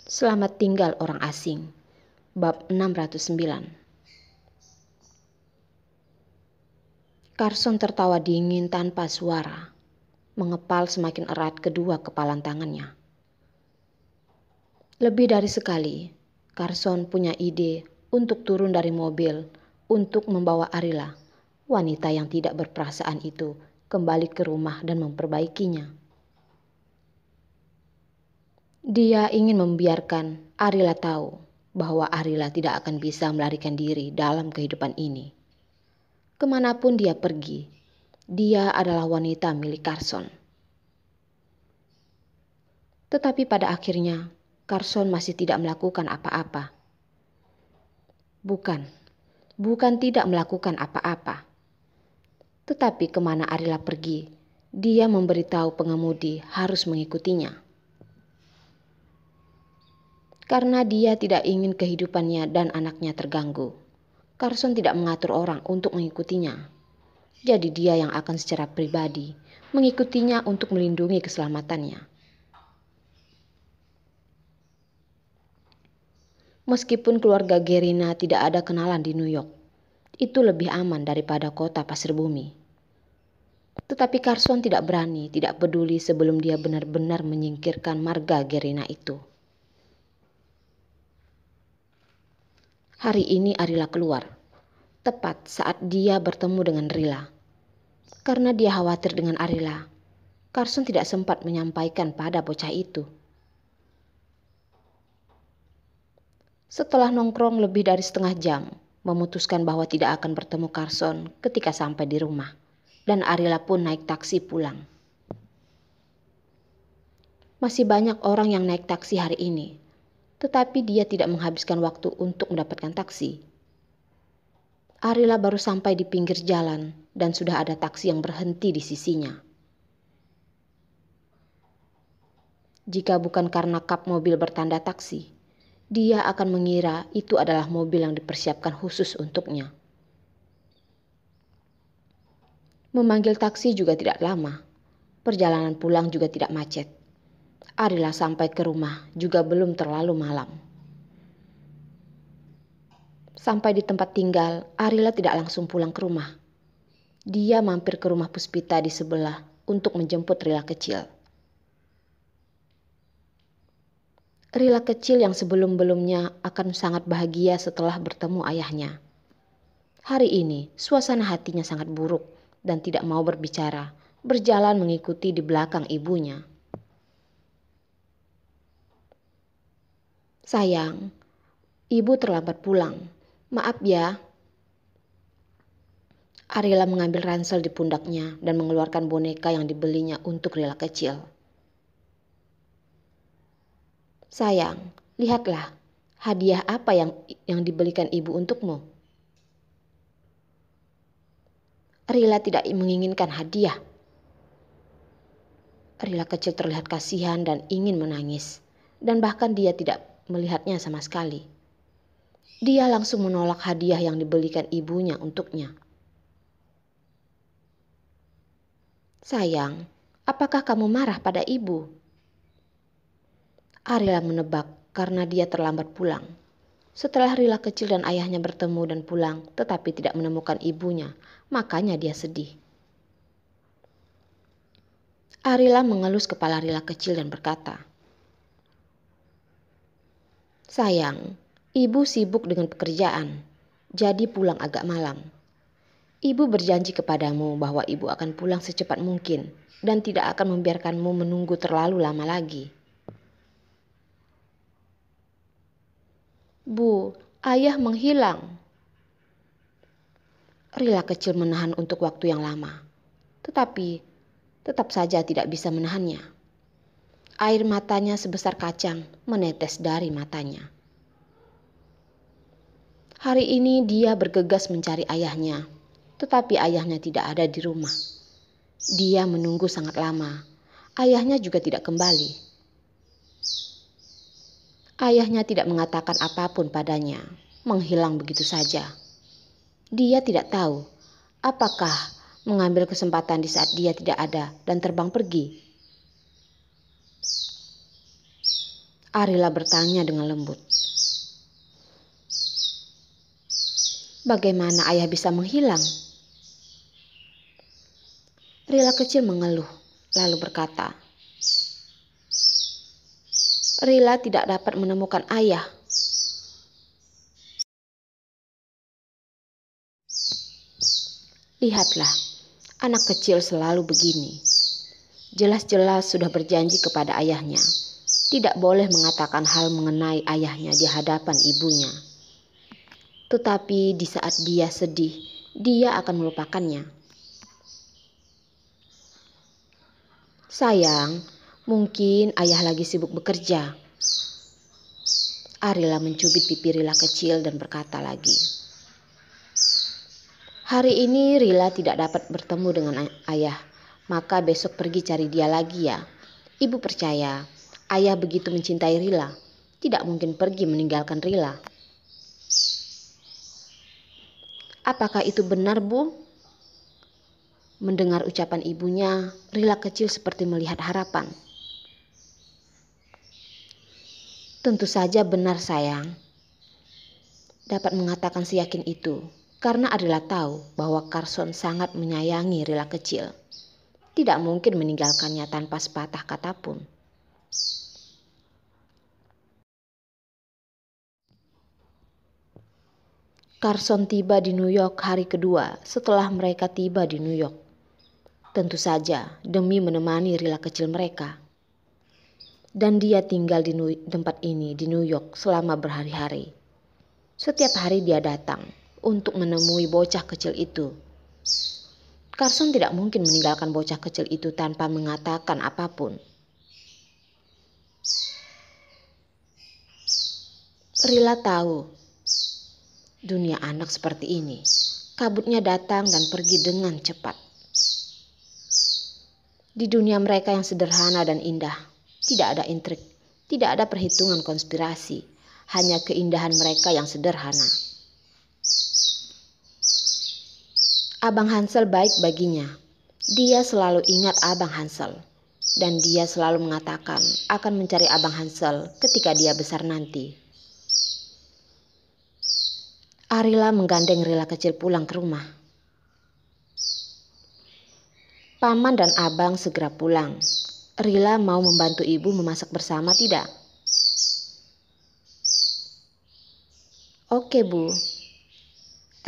Selamat tinggal orang asing. Bab 609. Carson tertawa dingin tanpa suara, mengepal semakin erat kedua kepalan tangannya. Lebih dari sekali, Carson punya ide untuk turun dari mobil untuk membawa Arila, wanita yang tidak berperasaan itu, kembali ke rumah dan memperbaikinya. Dia ingin membiarkan Arila tahu bahwa Arila tidak akan bisa melarikan diri dalam kehidupan ini. Kemanapun dia pergi, dia adalah wanita milik Carson. Tetapi pada akhirnya, Carson masih tidak melakukan apa-apa. Bukan tidak melakukan apa-apa. Tetapi kemana Arila pergi, dia memberitahu pengemudi harus mengikutinya. Karena dia tidak ingin kehidupannya dan anaknya terganggu, Carson tidak mengatur orang untuk mengikutinya. Jadi dia yang akan secara pribadi mengikutinya untuk melindungi keselamatannya. Meskipun keluarga Gerina tidak ada kenalan di New York, itu lebih aman daripada kota pasir bumi. Tetapi Carson tidak berani, tidak peduli sebelum dia benar-benar menyingkirkan marga Gerina itu. Hari ini Arila keluar, tepat saat dia bertemu dengan Rila. Karena dia khawatir dengan Arila, Carson tidak sempat menyampaikan pada bocah itu. Setelah nongkrong lebih dari setengah jam, memutuskan bahwa tidak akan bertemu Carson ketika sampai di rumah, dan Arila pun naik taksi pulang. Masih banyak orang yang naik taksi hari ini, tetapi dia tidak menghabiskan waktu untuk mendapatkan taksi. Arila baru sampai di pinggir jalan dan sudah ada taksi yang berhenti di sisinya. Jika bukan karena kap mobil bertanda taksi, dia akan mengira itu adalah mobil yang dipersiapkan khusus untuknya. Memanggil taksi juga tidak lama. Perjalanan pulang juga tidak macet. Arila sampai ke rumah juga belum terlalu malam. Sampai di tempat tinggal, Arila tidak langsung pulang ke rumah. Dia mampir ke rumah Puspita di sebelah untuk menjemput Rila kecil. Rila kecil yang sebelum-belumnya akan sangat bahagia setelah bertemu ayahnya. Hari ini suasana hatinya sangat buruk dan tidak mau berbicara, berjalan mengikuti di belakang ibunya. Sayang, ibu terlambat pulang. Maaf ya. Arila mengambil ransel di pundaknya dan mengeluarkan boneka yang dibelinya untuk Rila kecil. Sayang, lihatlah, hadiah apa yang dibelikan ibu untukmu. Rila tidak menginginkan hadiah. Rila kecil terlihat kasihan dan ingin menangis, dan bahkan dia tidak melihatnya sama sekali. Dia langsung menolak hadiah yang dibelikan ibunya untuknya. Sayang, apakah kamu marah pada ibu? Arila menebak karena dia terlambat pulang. Setelah Rila kecil dan ayahnya bertemu dan pulang tetapi tidak menemukan ibunya, makanya dia sedih. Arila mengelus kepala Rila kecil dan berkata, sayang, ibu sibuk dengan pekerjaan, jadi pulang agak malam. Ibu berjanji kepadamu bahwa ibu akan pulang secepat mungkin dan tidak akan membiarkanmu menunggu terlalu lama lagi. Bu, ayah menghilang. Rila kecil menahan untuk waktu yang lama, tetapi tetap saja tidak bisa menahannya. Air matanya sebesar kacang menetes dari matanya. Hari ini dia bergegas mencari ayahnya, tetapi ayahnya tidak ada di rumah. Dia menunggu sangat lama. Ayahnya juga tidak kembali. Ayahnya tidak mengatakan apapun padanya, menghilang begitu saja. Dia tidak tahu apakah mengambil kesempatan di saat dia tidak ada dan terbang pergi. Arila bertanya dengan lembut. Bagaimana ayah bisa menghilang? Rila kecil mengeluh, lalu berkata, Rila tidak dapat menemukan ayah. Lihatlah, anak kecil selalu begini. Jelas-jelas sudah berjanji kepada ayahnya. Tidak boleh mengatakan hal mengenai ayahnya di hadapan ibunya. Tetapi di saat dia sedih, dia akan melupakannya. Sayang, mungkin ayah lagi sibuk bekerja. Arila mencubit pipi Rila kecil dan berkata lagi. Hari ini Rila tidak dapat bertemu dengan ayah, maka besok pergi cari dia lagi ya. Ibu percaya, ayah begitu mencintai Rila, tidak mungkin pergi meninggalkan Rila. Apakah itu benar, Bu? Mendengar ucapan ibunya, Rila kecil seperti melihat harapan. Tentu saja benar, sayang. Dapat mengatakan seyakin itu, karena Rila tahu bahwa Carson sangat menyayangi Rila kecil. Tidak mungkin meninggalkannya tanpa sepatah kata pun. Carson tiba di New York hari kedua setelah mereka tiba di New York. Tentu saja demi menemani Rila kecil mereka. Dan dia tinggal di tempat ini di New York selama berhari-hari. Setiap hari dia datang untuk menemui bocah kecil itu. Carson tidak mungkin meninggalkan bocah kecil itu tanpa mengatakan apapun. Rila tahu dunia anak seperti ini. Kabutnya datang dan pergi dengan cepat. Di dunia mereka yang sederhana dan indah, tidak ada intrik, tidak ada perhitungan konspirasi, hanya keindahan mereka yang sederhana. Abang Hansel baik baginya. Dia selalu ingat Abang Hansel. Dan dia selalu mengatakan akan mencari Abang Hansel ketika dia besar nanti. Arila menggandeng Rila kecil pulang ke rumah. Paman dan abang segera pulang. Rila mau membantu ibu memasak bersama tidak? Oke, Bu.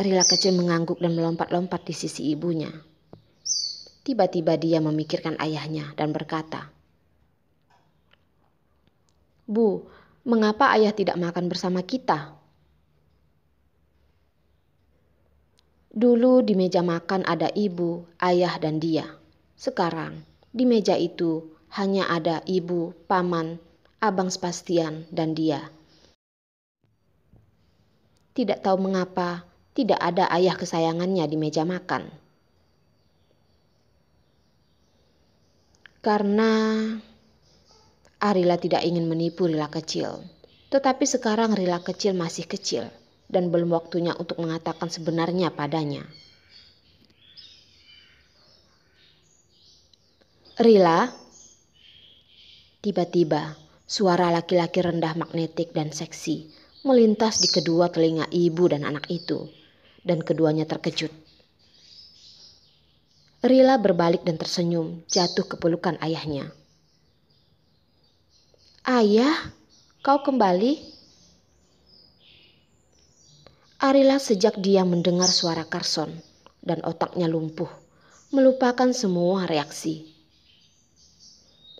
Rila kecil mengangguk dan melompat-lompat di sisi ibunya. Tiba-tiba dia memikirkan ayahnya dan berkata, Bu, mengapa ayah tidak makan bersama kita? Dulu di meja makan ada ibu, ayah, dan dia. Sekarang di meja itu hanya ada ibu, paman, abang Sebastian, dan dia. Tidak tahu mengapa tidak ada ayah kesayangannya di meja makan. Karena Arila tidak ingin menipu Rila kecil. Tetapi sekarang Rila kecil masih kecil dan belum waktunya untuk mengatakan sebenarnya padanya. Rila, tiba-tiba suara laki-laki rendah magnetik dan seksi melintas di kedua telinga ibu dan anak itu, dan keduanya terkejut. Rila berbalik dan tersenyum, jatuh ke pelukan ayahnya. Ayah, kau kembali? Arila sejak dia mendengar suara Carson dan otaknya lumpuh, melupakan semua reaksi.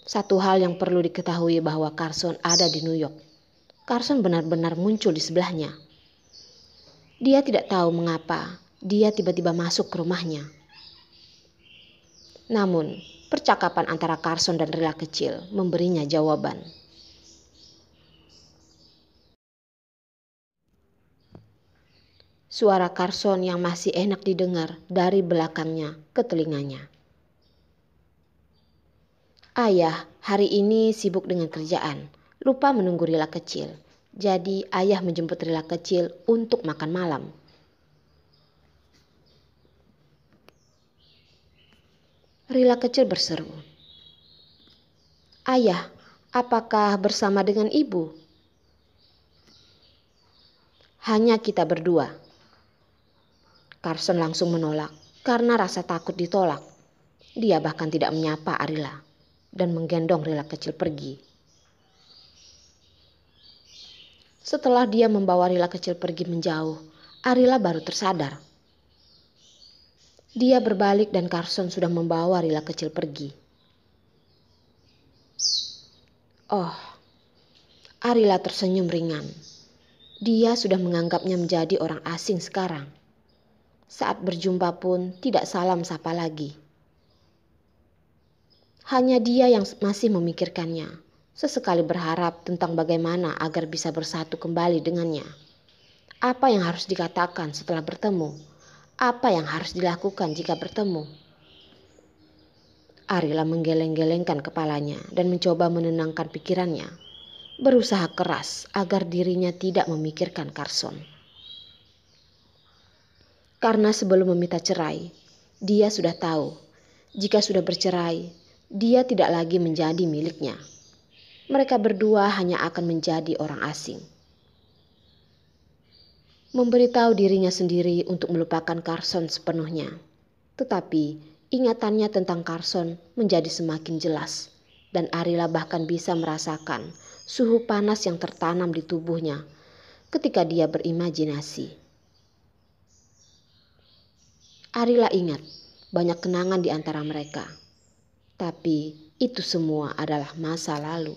Satu hal yang perlu diketahui bahwa Carson ada di New York. Carson benar-benar muncul di sebelahnya. Dia tidak tahu mengapa dia tiba-tiba masuk ke rumahnya. Namun, percakapan antara Carson dan Rila kecil memberinya jawaban. Suara Carson yang masih enak didengar dari belakangnya ke telinganya. Ayah hari ini sibuk dengan kerjaan, lupa menunggu Rila kecil. Jadi ayah menjemput Rila kecil untuk makan malam. Rila kecil berseru, Ayah, Apakah bersama dengan ibu? Hanya kita berdua. Carson langsung menolak karena rasa takut ditolak. Dia bahkan tidak menyapa Arila dan menggendong Rila kecil pergi. Setelah dia membawa Rila kecil pergi menjauh, Arila baru tersadar. Dia berbalik dan Carson sudah membawa Rila kecil pergi. Oh, Arila tersenyum ringan. Dia sudah menganggapnya menjadi orang asing sekarang. Saat berjumpa pun tidak salam sapa lagi. Hanya dia yang masih memikirkannya. Sesekali berharap tentang bagaimana agar bisa bersatu kembali dengannya. Apa yang harus dikatakan setelah bertemu? Apa yang harus dilakukan jika bertemu? Arila menggeleng-gelengkan kepalanya dan mencoba menenangkan pikirannya. Berusaha keras agar dirinya tidak memikirkan Carson. Karena sebelum meminta cerai, dia sudah tahu jika sudah bercerai, dia tidak lagi menjadi miliknya. Mereka berdua hanya akan menjadi orang asing. Memberitahu dirinya sendiri untuk melupakan Carson sepenuhnya. Tetapi ingatannya tentang Carson menjadi semakin jelas. Dan Arila bahkan bisa merasakan suhu panas yang tertanam di tubuhnya ketika dia berimajinasi. Arila ingat banyak kenangan di antara mereka. Tapi itu semua adalah masa lalu.